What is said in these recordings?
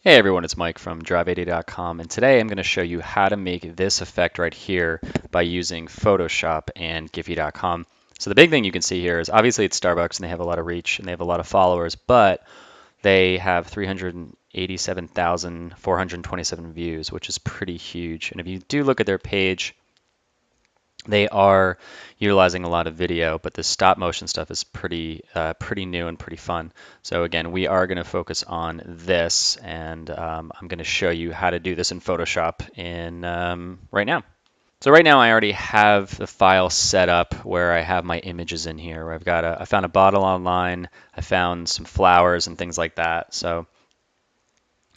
Hey everyone, it's Mike from drive80.com, and today I'm going to show you how to make this effect right here by using Photoshop and Gif EECOM. So the big thing you can see here is obviously it's Starbucks and they have a lot of reach and they have a lot of followers, but they have 387,427 views, which is pretty huge. And if you do look at their page, they are utilizing a lot of video, but the stop motion stuff is pretty new and pretty fun. So again, we are going to focus on this, and I'm going to show you how to do this in Photoshop right now. So right now I already have the file set up where I have my images in here. Where I found a bottle online, I found some flowers and things like that. So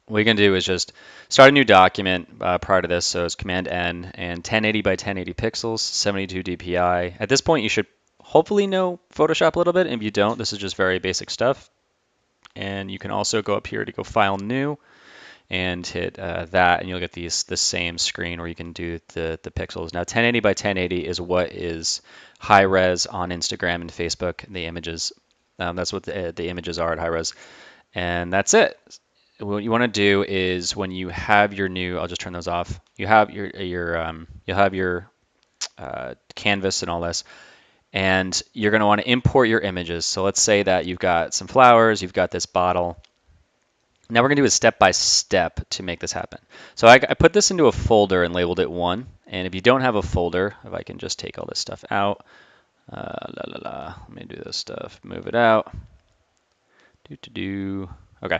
what you're going to do is just start a new document prior to this. So it's Command N and 1080 by 1080 pixels, 72 dpi. At this point, you should hopefully know Photoshop a little bit. And if you don't, this is just very basic stuff. And you can also go up here to go File New and hit that, and you'll get the same screen where you can do the pixels. Now 1080 by 1080 is what is high res on Instagram and Facebook. The images, that's what the images are at high res. And that's it. What you want to do is when you have your new, I'll just turn those off. You have you'll have your canvas and all this, and you're going to want to import your images. So let's say that you've got some flowers, you've got this bottle. Now we're going to do a step-by-step to make this happen. So I put this into a folder and labeled it 1. And if you don't have a folder, if I can just take all this stuff out, let me do this stuff, move it out. Okay.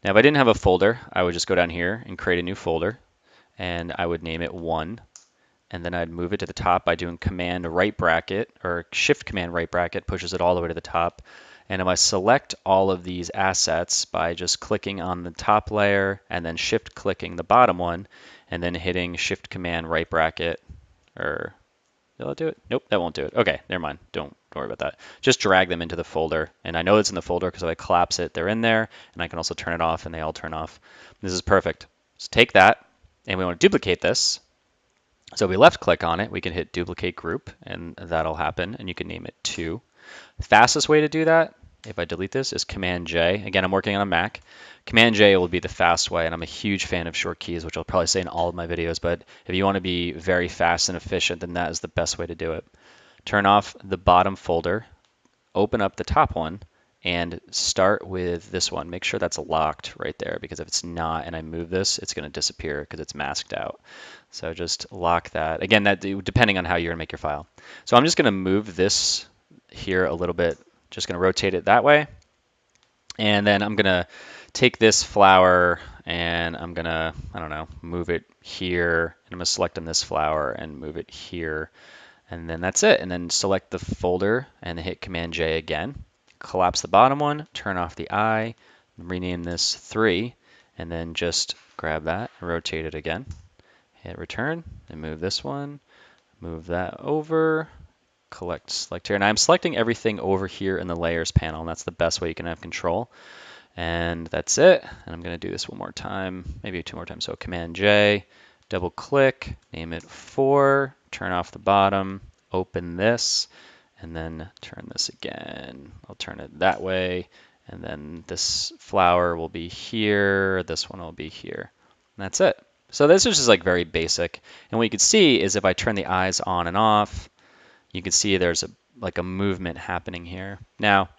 Now, if I didn't have a folder, I would just go down here and create a new folder, and I would name it 1, and then I'd move it to the top by doing Command right bracket, or Shift Command right bracket pushes it all the way to the top. And if I select all of these assets by just clicking on the top layer and then shift clicking the bottom one, and then hitting Shift Command right bracket, or will it do it? Nope, that won't do it. Okay, never mind. Don't worry about that. Just drag them into the folder. And I know it's in the folder because if I collapse it, they're in there. And I can also turn it off and they all turn off. This is perfect. So take that, and we want to duplicate this. So if we left click on it, we can hit duplicate group, and that'll happen. And you can name it 2. The fastest way to do that, if I delete this, is Command J. Again, I'm working on a Mac. Command J will be the fast way, and I'm a huge fan of short keys, which I'll probably say in all of my videos, but if you want to be very fast and efficient, then that is the best way to do it. Turn off the bottom folder, open up the top one, and start with this one. Make sure that's locked right there, because if it's not and I move this, it's going to disappear because it's masked out. So just lock that. Again, that depending on how you're going to make your file. So I'm just going to move this here a little bit, just going to rotate it that way. And then I'm going to take this flower and I'm going to, I don't know, move it here. And I'm going to select on this flower and move it here. And then that's it. And then select the folder and hit Command J again. Collapse the bottom one, turn off the I, rename this 3, and then just grab that and rotate it again. Hit return and move this one, move that over, select here. And I'm selecting everything over here in the layers panel, and that's the best way you can have control. And that's it. And I'm going to do this one more time, maybe 2 more times. So Command J, double click, name it 4, turn off the bottom, open this, and then turn this again. I'll turn it that way, and then this flower will be here, this one will be here. And that's it. So this is just like very basic. And what you can see is if I turn the eyes on and off, you can see there's like a movement happening here. Now,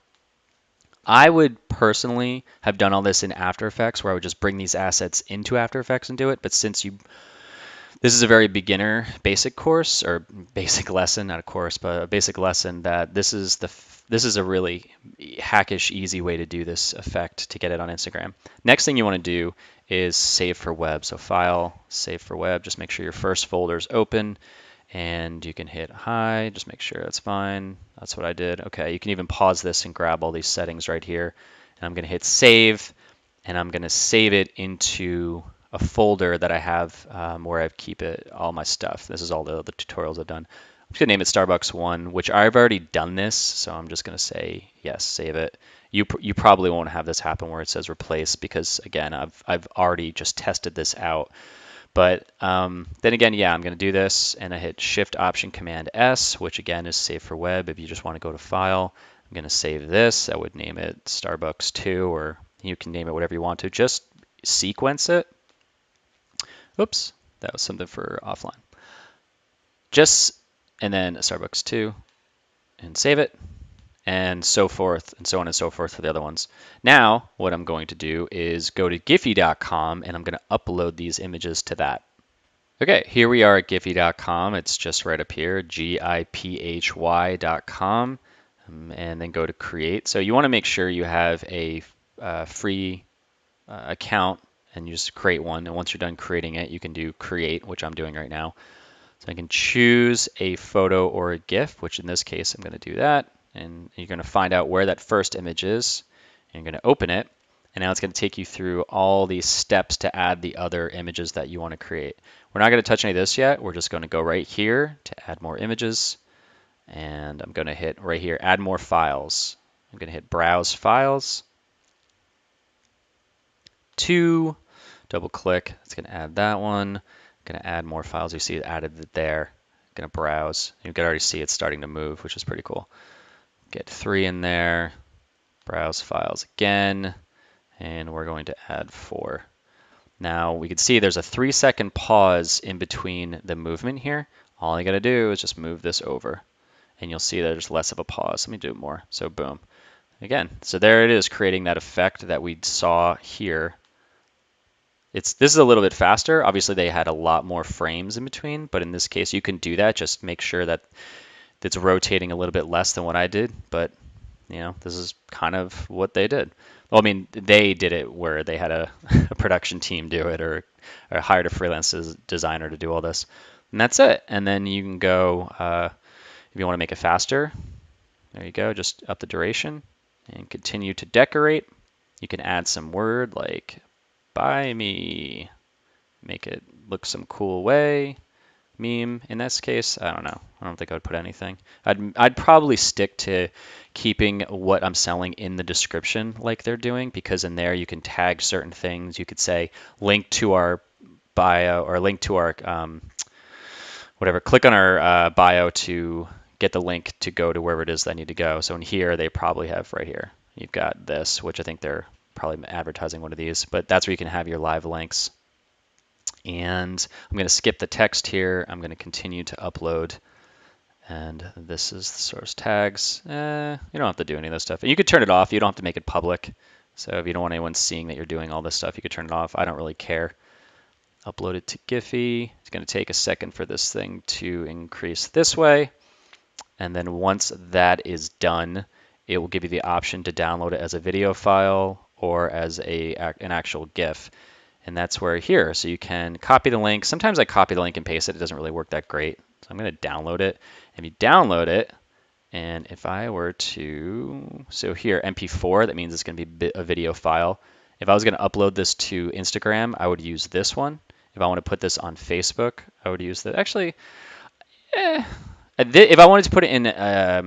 I would personally have done all this in After Effects, where I would just bring these assets into After Effects and do it. But since this is a very beginner basic course, or basic lesson, not a course, but a basic lesson, that this is a really hackish, easy way to do this effect to get it on Instagram. Next thing you want to do is save for web. So File, Save for Web. Just make sure your first folder is open, and you can hit Hi. Just make sure that's fine. That's what I did. Okay, you can even pause this and grab all these settings right here. And I'm going to hit Save, and I'm going to save it into a folder that I have where I keep all my stuff. This is all the tutorials I've done. I'm just gonna name it Starbucks 1, which I've already done this, so I'm just gonna say yes, save it. You probably won't have this happen where it says replace, because again, I've already just tested this out. But then again, yeah, I'm gonna do this, and I hit Shift Option Command S, which again is save for web. If you just want to go to File, I'm gonna save this. I would name it Starbucks 2, or you can name it whatever you want to. Just sequence it. Oops, that was something for offline. Just, and then Starbucks 2, and save it, and so forth, and so on and so forth for the other ones. Now, what I'm going to do is go to Giphy.com, and I'm going to upload these images to that. Okay, here we are at Giphy.com. It's just right up here, giphy.com, and then go to create. So you want to make sure you have a free account, and you just create one. And once you're done creating it, you can do create, which I'm doing right now. So I can choose a photo or a GIF, which in this case, I'm going to do that. And you're going to find out where that first image is. And you're going to open it. And now it's going to take you through all these steps to add the other images that you want to create. We're not going to touch any of this yet. We're just going to go right here to add more images. And I'm going to hit right here, add more files. I'm going to hit browse files. 2, double click. It's going to add that one. Going to add more files. You see it added it there. Going to browse. You can already see it's starting to move, which is pretty cool. Get 3 in there. Browse files again. And we're going to add 4. Now we can see there's a 3-second pause in between the movement here. All I got to do is just move this over. And you'll see there's less of a pause. Let me do it more. So boom. Again, so there it is, creating that effect that we saw here. This is a little bit faster. Obviously, they had a lot more frames in between, but in this case, you can do that. Just make sure that it's rotating a little bit less than what I did. But you know, this is kind of what they did. Well, I mean, they did it where they had a production team do it, or hired a freelance designer to do all this, and that's it. And then you can go if you want to make it faster. There you go. Just up the duration and continue to decorate. You can add some word like buy me, make it look some cool way. Meme, in this case, I don't know. I don't think I would put anything. I'd probably stick to keeping what I'm selling in the description like they're doing, because in there you can tag certain things. You could say link to our bio, or link to our whatever. Click on our bio to get the link to go to wherever it is that I need to go. So in here, they probably have right here. You've got this, which I think they're probably advertising one of these, but that's where you can have your live links. And I'm going to skip the text here. I'm going to continue to upload. And this is the source tags. You don't have to do any of this stuff. And you could turn it off. You don't have to make it public. So if you don't want anyone seeing that you're doing all this stuff, you could turn it off. I don't really care. Upload it to Giphy. It's going to take a second for this thing to increase this way. And then once that is done, it will give you the option to download it as a video file or as an actual GIF. And that's where here, so you can copy the link. Sometimes I copy the link and paste it. It doesn't really work that great. So I'm going to download it. If you download it, and if I were to, so here, MP4, that means it's going to be a video file. If I was going to upload this to Instagram, I would use this one. If I want to put this on Facebook, I would use that. Actually, if I wanted to put it in, if I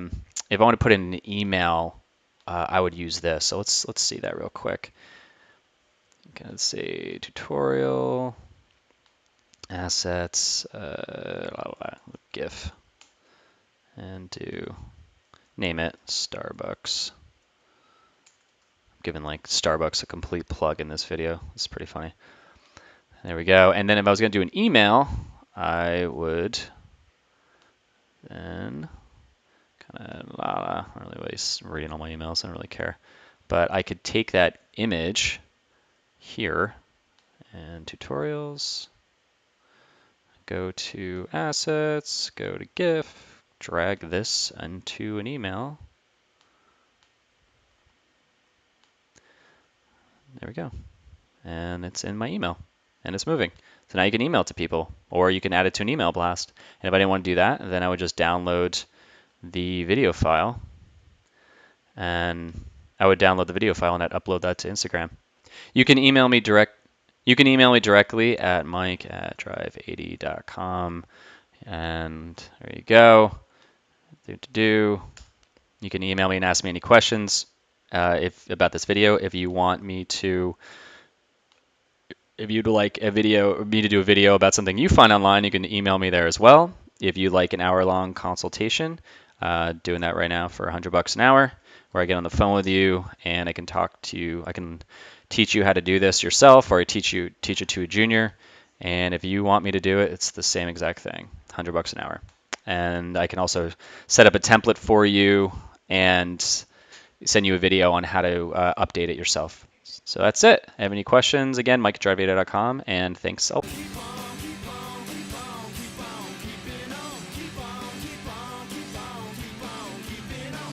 want to put in an email, I would use this. So let's see that real quick. Let's say tutorial, assets, GIF, and name it Starbucks. I'm giving like Starbucks a complete plug in this video. It's pretty funny. There we go. And then if I was going to do an email, I would then kind of I don't really waste reading all my emails. I don't really care. But I could take that image here and tutorials, go to assets, go to GIF, drag this into an email. There we go. And it's in my email and it's moving. So now you can email it to people, or you can add it to an email blast. And if I didn't want to do that, then I would just download the video file, and I would download the video file and I'd upload that to Instagram. You can email me directly at mike@drive80.com, and there you go. You can email me and ask me any questions about this video. If you want me to, if you'd like me to do a video about something you find online, you can email me there as well. If you'd like an hour-long consultation, doing that right now for $100 an hour, where I get on the phone with you and I can talk to you. I can teach you how to do this yourself, or I teach it to a junior. And if you want me to do it, it's the same exact thing, $100 an hour. And I can also set up a template for you and send you a video on how to update it yourself. So that's it. Have any questions? Again, mike@drivedata.com, and thanks.